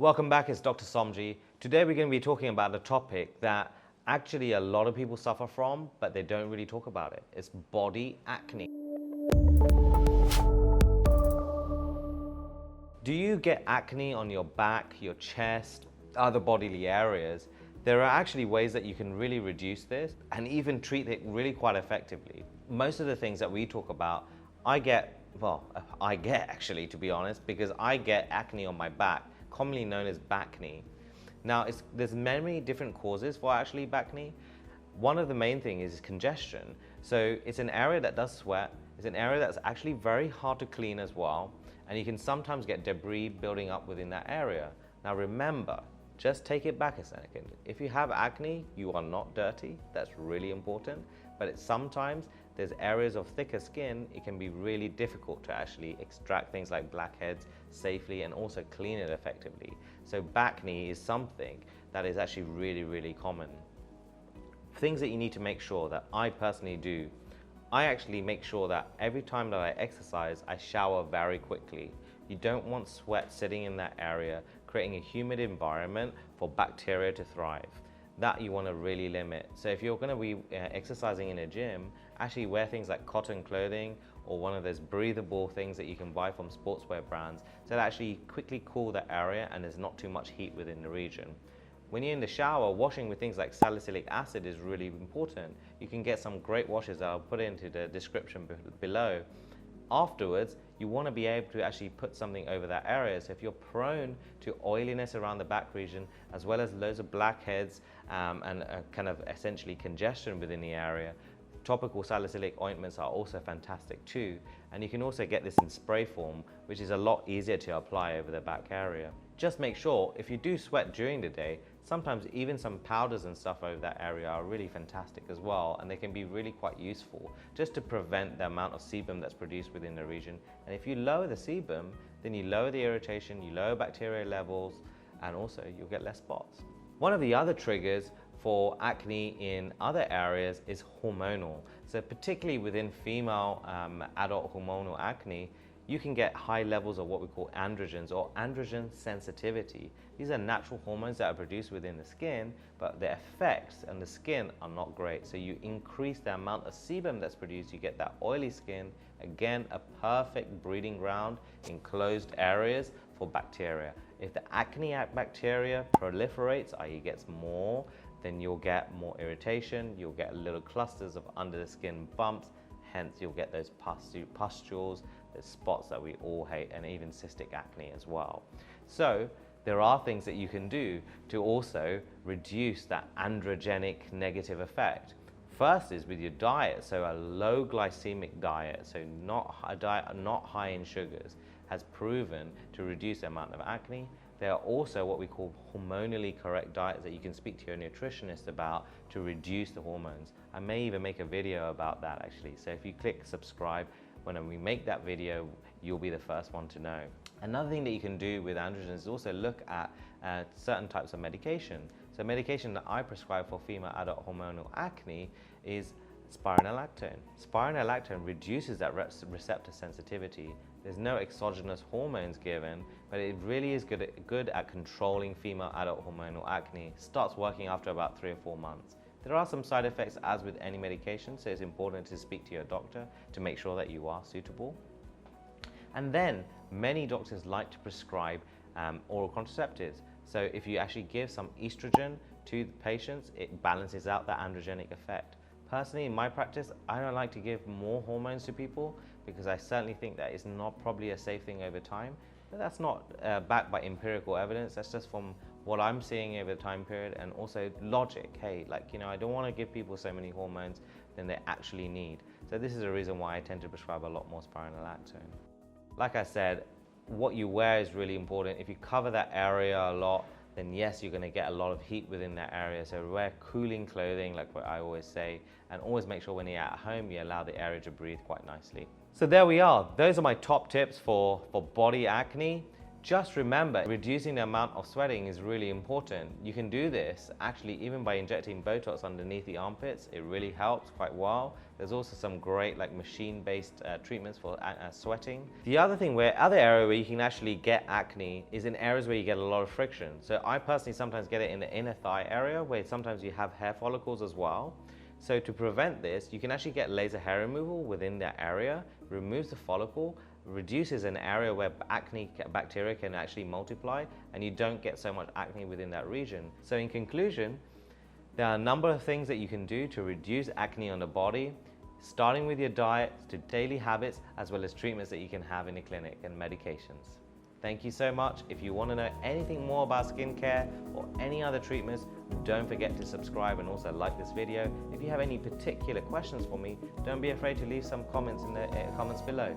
Welcome back, it's Dr. Somji. Today we're going to be talking about a topic that actually a lot of people suffer from, but they don't really talk about it. It's body acne. Do you get acne on your back, your chest, other bodily areas? There are actually ways that you can really reduce this and even treat it really quite effectively. Most of the things that we talk about, I get actually, to be honest, because I get acne on my back, commonly known as BACKACNE. Now, there's many different causes for actually BACKACNE. One of the main things is congestion. So it's an area that does sweat. It's an area that's actually very hard to clean as well. And you can sometimes get debris building up within that area. Now remember, just take it back a second. If you have acne, you are not dirty. That's really important. But sometimes there's areas of thicker skin, it can be really difficult to actually extract things like blackheads safely and also clean it effectively. So BACKACNE is something that is actually really, really common. Things that you need to make sure that I personally do. I actually make sure that every time that I exercise, I shower very quickly. You don't want sweat sitting in that area, creating a humid environment for bacteria to thrive. That you want to really limit. So if you're going to be exercising in a gym, actually wear things like cotton clothing or one of those breathable things that you can buy from sportswear brands to actually quickly cool that area and there's not too much heat within the region. When you're in the shower, washing with things like salicylic acid is really important. You can get some great washes that I'll put into the description below. Afterwards, you want to be able to actually put something over that area. So if you're prone to oiliness around the back region, as well as loads of blackheads and kind of essentially congestion within the area, topical salicylic ointments are also fantastic too. And you can also get this in spray form, which is a lot easier to apply over the back area. Just make sure if you do sweat during the day, sometimes even some powders and stuff over that area are really fantastic as well, and they can be really quite useful just to prevent the amount of sebum that's produced within the region. And if you lower the sebum, then you lower the irritation, you lower bacteria levels, and also you'll get less spots. One of the other triggers for acne in other areas is hormonal. So particularly within female adult hormonal acne, you can get high levels of what we call androgens or androgen sensitivity. These are natural hormones that are produced within the skin, but the effects on the skin are not great. So you increase the amount of sebum that's produced, you get that oily skin. Again, a perfect breeding ground in closed areas for bacteria. If the acne bacteria proliferates, i.e. gets more, then you'll get more irritation, you'll get little clusters of under the skin bumps, hence you'll get those pustules, those spots that we all hate, and even cystic acne as well. So there are things that you can do to also reduce that androgenic negative effect. First is with your diet, so a low glycemic diet, so not a diet not high in sugars, has proven to reduce the amount of acne. There are also what we call hormonally correct diets that you can speak to your nutritionist about to reduce the hormones. I may even make a video about that actually. So if you click subscribe, when we make that video, you'll be the first one to know. Another thing that you can do with androgens is also look at certain types of medication. So medication that I prescribe for female adult hormonal acne is spironolactone. Spironolactone reduces that receptor sensitivity. There's no exogenous hormones given, but it really is good at controlling female adult hormonal acne. It starts working after about 3 or 4 months. There are some side effects as with any medication, so it's important to speak to your doctor to make sure that you are suitable. And then many doctors like to prescribe oral contraceptives. So if you actually give some estrogen to the patients, it balances out that androgenic effect. Personally, in my practice, I don't like to give more hormones to people because I certainly think that it's not probably a safe thing over time. But that's not backed by empirical evidence. That's just from what I'm seeing over the time period and also logic. Hey, I don't want to give people so many hormones than they actually need. So this is a reason why I tend to prescribe a lot more spironolactone. Like I said, what you wear is really important. If you cover that area a lot, then yes, you're going to get a lot of heat within that area. So wear cooling clothing, like what I always say, and always make sure when you're at home, you allow the area to breathe quite nicely. So there we are. Those are my top tips for body acne. Just remember, reducing the amount of sweating is really important. You can do this actually even by injecting Botox underneath the armpits. It really helps quite well. There's also some great like machine-based treatments for sweating. The other area where you can actually get acne is in areas where you get a lot of friction. So I personally sometimes get it in the inner thigh area where sometimes you have hair follicles as well. So to prevent this, you can actually get laser hair removal within that area, removes the follicle, reduces an area where acne bacteria can actually multiply, and you don't get so much acne within that region. So in conclusion, there are a number of things that you can do to reduce acne on the body, starting with your diet to daily habits, as well as treatments that you can have in the clinic and medications. Thank you so much. If you want to know anything more about skincare or any other treatments, don't forget to subscribe and also like this video. If you have any particular questions for me, don't be afraid to leave some comments in the comments below.